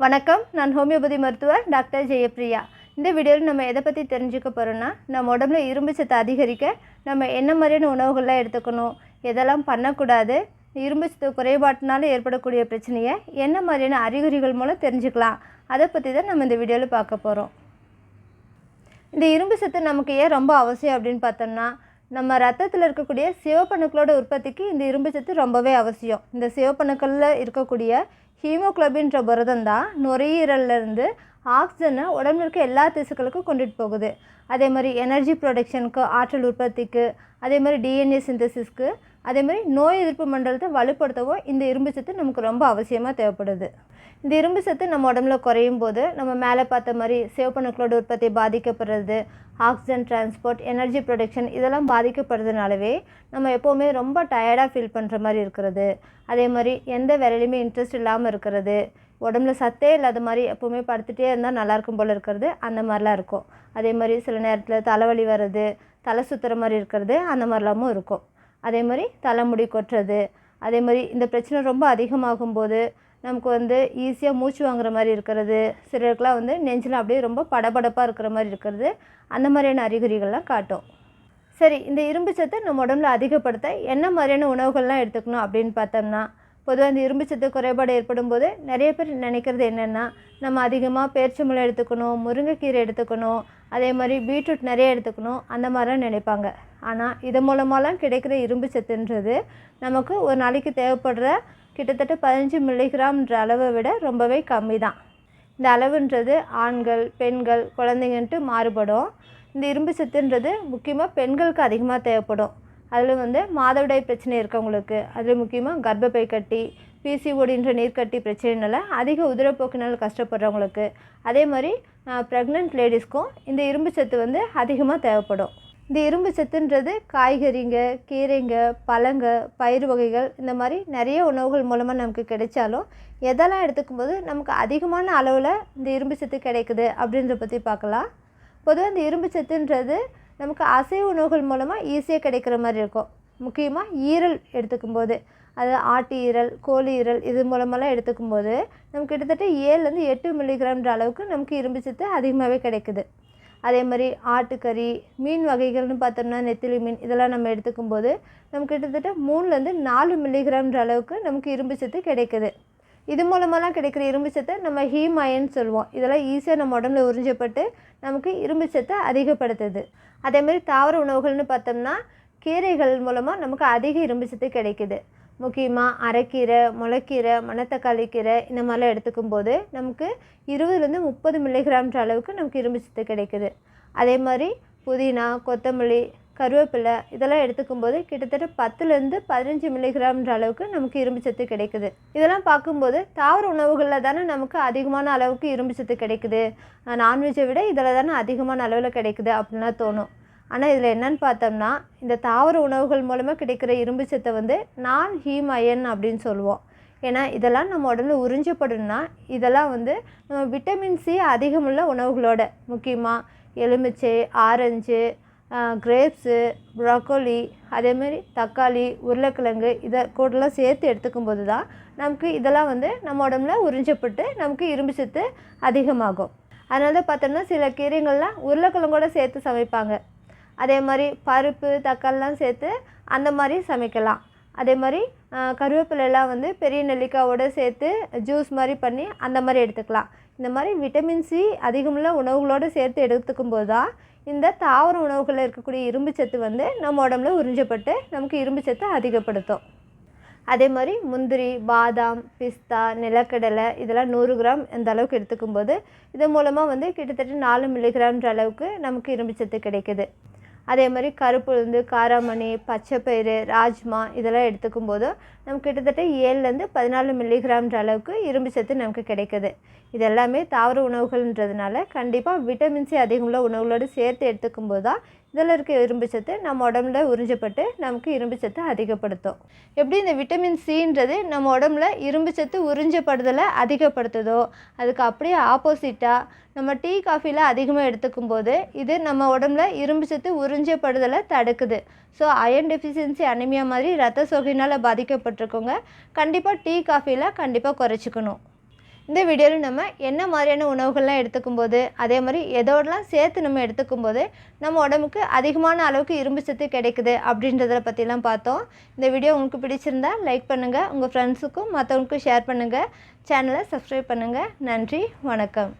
வணக்கம். நான் ஹோமியோபதி மருத்துவர் டாக்டர் ஜெயப்பிரியா. இந்த வீடியோவில் நம்ம எதை பற்றி தெரிஞ்சுக்க போகிறோன்னா, நம்ம உடம்புல இரும்பு சத்தை அதிகரிக்க நம்ம என்ன மாதிரியான உணவுகள்லாம் எடுத்துக்கணும், எதெல்லாம் பண்ணக்கூடாது, இரும்பு சத்து குறைபாட்டினால ஏற்படக்கூடிய பிரச்சனையை என்ன மாதிரியான அறிகுறிகள் மூலம் தெரிஞ்சுக்கலாம், அதை பற்றி தான் நம்ம இந்த வீடியோவில் பார்க்க போகிறோம். இந்த இரும்பு சத்து நமக்கு ஏன் ரொம்ப அவசியம் அப்படின்னு பார்த்தோம்னா, நம்ம ரத்தத்தில் இருக்கக்கூடிய சிவப்பணுக்களோட உற்பத்திக்கு இந்த இரும்பு சத்து ரொம்பவே அவசியம். இந்த சிவப்பணுக்களில் இருக்கக்கூடிய ஹீமோகுளோபின்ற புரதம் தான் நுரையீரல்லேருந்து ஆக்சிஜனை உடம்புல இருக்க எல்லா திசுக்களுக்கும் கொண்டுட்டு போகுது. அதே மாதிரி எனர்ஜி ப்ரொடக்ஷனுக்கு, ஆற்றல் உற்பத்திக்கு, அதே மாதிரி டிஎன்ஏ சிந்தசிஸ்க்கு, அதே மாதிரி நோய் எதிர்ப்பு மண்டலத்தை வலுப்படுத்தவும் இந்த இரும்பு சத்து நமக்கு ரொம்ப அவசியமாக தேவைப்படுது. இந்த இரும்பு சத்து நம்ம உடம்புல குறையும் போது நம்ம மேலே பார்த்த மாதிரி சிவப்பணுக்களோட உற்பத்தி பாதிக்கப்படுறது, ஆக்சிஜன் டிரான்ஸ்போர்ட், எனர்ஜி ப்ரொடக்ஷன் இதெல்லாம் பாதிக்கப்படுறதுனாலவே நம்ம எப்போவுமே ரொம்ப டயர்டாக ஃபீல் பண்ணுற மாதிரி இருக்கிறது. அதே மாதிரி எந்த வேலையிலையுமே இன்ட்ரெஸ்ட் இல்லாமல் இருக்கிறது, உடம்புல சத்தே இல்லாத மாதிரி எப்போவுமே படுத்துகிட்டே இருந்தால் நல்லாயிருக்கும் போல் இருக்கிறது, அந்த மாதிரிலாம் இருக்கும். அதே மாதிரி சில நேரத்தில் தலைவலி வர்றது, தலை சுற்றுற மாதிரி இருக்கிறது, அந்த மாதிரிலாமும் இருக்கும். அதே மாதிரி தலைமுடி கொட்டுறது, அதே மாதிரி இந்த பிரச்சனை ரொம்ப அதிகமாகும்போது நமக்கு ஈஸியாக மூச்சு வாங்குற மாதிரி இருக்கிறது, சிலருக்குலாம் நெஞ்சில் அப்படியே ரொம்ப படபடப்பாக இருக்கிற மாதிரி இருக்கிறது, அந்த மாதிரியான அறிகுறிகள்லாம் காட்டும். சரி, இந்த இரும்பு சத்தை நம்ம உடம்புல அதிகப்படுத்த என்ன மாதிரியான உணவுகள்லாம் எடுத்துக்கணும் அப்படின்னு பார்த்தோம்னா, பொதுவாக இந்த இரும்பு சத்து குறைபாடு ஏற்படும் போது நிறைய பேர் நினைக்கிறது என்னென்னா, நம்ம அதிகமாக பேரிச்சம்பழம் எடுத்துக்கணும், முருங்கைக்கீரை எடுத்துக்கணும், அதே மாதிரி பீட்ரூட் நிறைய எடுத்துக்கணும், அந்த மாதிரிலாம் நினைப்பாங்க. ஆனால் இது மூலமாலாம் கிடைக்கிற இரும்பு சத்துன்றது நமக்கு ஒரு நாளைக்கு தேவைப்படுற கிட்டத்தட்ட 15 மில்லிகிராம்ன்ற அளவை விட ரொம்பவே கம்மி தான். இந்த அளவுன்றது ஆண்கள், பெண்கள், குழந்தைங்கன்ட்டு மாறுபடும். இந்த இரும்பு சத்துன்றது முக்கியமாக பெண்களுக்கு அதிகமாக தேவைப்படும். அதில் மாதவிடாய் பிரச்சனை இருக்கவங்களுக்கு, அதில் முக்கியமாக கர்ப்பப்பை கட்டி, பிசிஓடின்ற நீர்க்கட்டி பிரச்சனைனால அதிக உதிரப்போக்கினால் கஷ்டப்படுறவங்களுக்கு, அதே மாதிரி ப்ரெக்னென்ட் லேடிஸ்க்கும் இந்த இரும்பு சத்து அதிகமாக தேவைப்படும். இந்த இரும்பு சத்துன்றது காய்கறிங்க, கீரைங்க, பழங்க, பயிர் வகைகள் இந்த மாதிரி நிறைய உணவுகள் மூலமாக நமக்கு கிடைச்சாலும், எதெல்லாம் எடுத்துக்கும்போது நமக்கு அதிகமான அளவில் இந்த இரும்பு சத்து கிடைக்குது அப்படின்றத பற்றி பார்க்கலாம். பொதுவாக இந்த இரும்பு சத்துன்றது நமக்கு அசைவ உணவுகள் மூலமாக ஈஸியாக கிடைக்கிற மாதிரி இருக்கும். முக்கியமாக ஈரல் எடுத்துக்கும்போது, அது ஆட்டு ஈரல், கோழி ஈரல் இது மூலமெல்லாம் எடுத்துக்கும்போது நமக்கு கிட்டத்தட்ட 7லேருந்து 8 மில்லிகிராம்ன்ற அளவுக்கு நமக்கு இரும்பு சத்து அதிகமாகவே கிடைக்குது. அதே மாதிரி ஆட்டுக்கறி, மீன் வகைகள்னு பார்த்தோம்னா நெத்திலி மீன் இதெல்லாம் நம்ம எடுத்துக்கும்போது நமக்கு கிட்டத்தட்ட 3லேருந்து 4 மில்லிகிராம்ன்ற அளவுக்கு நமக்கு இரும்பு சத்து கிடைக்குது. இது மூலமெல்லாம் கிடைக்கிற இரும்பு சத்தை நம்ம ஹீம் அயன் சொல்லுவோம். இதெல்லாம் ஈஸியாக நம்ம உடம்புல உறிஞ்சப்பட்டு நமக்கு இரும்பு சத்தை அதிகப்படுத்துது. அதேமாதிரி தாவர உணவுகள்னு பார்த்தோம்னா கீரைகள் மூலமாக நமக்கு அதிக இரும்பு சத்து கிடைக்குது. முக்கியமாக அரைக்கீரை, முளைக்கீரை, மணத்தக்காளி கீரை இந்த மாதிரிலாம் எடுத்துக்கும்போது நமக்கு 20லேருந்து 30 மில்லிகிராம்ன்ற அளவுக்கு நமக்கு இரும்பு சத்து கிடைக்குது. அதே மாதிரி புதினா, கொத்தமல்லி, கருவேப்பிலை இதெல்லாம் எடுத்துக்கும்போது கிட்டத்தட்ட 10லேருந்து 15 மில்லிகிராம்ன்ற அளவுக்கு நமக்கு இரும்பு சத்து கிடைக்குது. இதெல்லாம் பார்க்கும்போது தாவர உணவுகளில் தானே நமக்கு அதிகமான அளவுக்கு இரும்பு சத்து கிடைக்குது, நான்வெஜ்ஜை விட இதில் தானே அதிகமான அளவில் கிடைக்குது அப்படின்லாம் தோணும். ஆனால் இதில் என்னென்னு பார்த்தோம்னா, இந்த தாவர உணவுகள் மூலமாக கிடைக்கிற இரும்பு சத்தை நான் ஹீம் அயன் அப்படின்னு சொல்லுவோம். ஏன்னா இதெல்லாம் நம்ம உடம்புல உறிஞ்சப்படணும்னா இதெல்லாம் நம்ம விட்டமின் சி அதிகமுள்ள உணவுகளோட, முக்கியமாக எலுமிச்சை, ஆரஞ்சு, கிரேப்ஸு, ப்ரோக்கோலி, அதேமாரி தக்காளி, உருளைக்கிழங்கு இதை கூடலாம் சேர்த்து எடுத்துக்கும்போது தான் நமக்கு இதெல்லாம் நம்ம உடம்புல உறிஞ்சப்பட்டு நமக்கு இரும்பு சத்து அதிகமாகும். அதனால தான் பார்த்தோம்னா சில கீரைகள்லாம் உருளைக்கிழங்கோட சேர்த்து சமைப்பாங்க. அதே மாதிரி பருப்பு, தக்காளிலாம் சேர்த்து அந்த மாதிரி சமைக்கலாம். அதே மாதிரி கருவேப்பிலெல்லாம் பெரிய நெல்லிக்காயோடு சேர்த்து ஜூஸ் மாதிரி பண்ணி அந்த மாதிரி எடுத்துக்கலாம். இந்த மாதிரி விட்டமின் சி அதிகமுள்ள உணவுகளோடு சேர்த்து எடுத்துக்கும்போது தான் இந்த தாவர உணவுகளில் இருக்கக்கூடிய இரும்பு சத்து நம்ம உடம்புல உறிஞ்சப்பட்டு நமக்கு இரும்பு சத்தை அதிகப்படுத்தும். அதே மாதிரி முந்திரி, பாதாம், பிஸ்தா, நிலக்கடலை இதெல்லாம் 100 கிராம் இந்த அளவுக்கு எடுத்துக்கும்போது இது மூலமாக கிட்டத்தட்ட 4 மில்லிகிராம்ன்ற அளவுக்கு நமக்கு இரும்பு சத்து கிடைக்குது. அதே மாதிரி கருப்பு உளுந்து, காராமணி, பச்சைப்பயிறு, ராஜ்மா இதெல்லாம் எடுத்துக்கும்போது நமக்கு கிட்டத்தட்ட 7லேருந்து 14 மில்லிகிராம்ன்ற அளவுக்கு இரும்பு சத்து நமக்கு கிடைக்குது. இது எல்லாமே தாவர உணவுகள்ன்றதுனால கண்டிப்பாக விட்டமின் சி அதிகமுள்ள உணவுகளோடு சேர்த்து எடுத்துக்கும்போது தான் இதில் இருக்க இரும்பு சத்து நம்ம உடம்புல உறிஞ்சப்பட்டு நமக்கு இரும்பு சத்து அதிகப்படுத்தும். எப்படி இந்த விட்டமின் சின்றது நம்ம உடம்புல இரும்பு சத்து உறிஞ்சப்படுதலை அதிகப்படுத்துதோ, அதுக்கு அப்படியே ஆப்போசிட்டாக நம்ம டீ, காஃபியில் அதிகமாக எடுத்துக்கும்போது இது நம்ம உடம்புல இரும்பு சத்து உறிஞ்சப்படுதலை தடுக்குது. ஸோ அயர்ன் டெஃபிஷியன்சி அனிமியா மாதிரி ரத்த சோகையினால் பாதிக்கப்பட்டிருக்கோங்க கண்டிப்பாக டீ, காஃபியில் கண்டிப்பாக குறைச்சிக்கணும். இந்த வீடியோவில் நம்ம என்ன மாதிரியான உணவுகள்லாம் எடுத்துக்கும்போது அதே மாதிரி எதோடலாம் சேர்த்து நம்ம எடுத்துக்கும்போது நம்ம உடம்புக்கு அதிகமான அளவுக்கு இரும்பு சத்து கிடைக்குது அப்படின்றத பற்றிலாம் பார்த்தோம். இந்த வீடியோ உங்களுக்கு பிடிச்சிருந்தா லைக் பண்ணுங்கள், உங்கள் ஃப்ரெண்ட்ஸுக்கும் மற்றவங்களுக்கும் ஷேர் பண்ணுங்கள், சேனலை சப்ஸ்கிரைப் பண்ணுங்கள். நன்றி, வணக்கம்.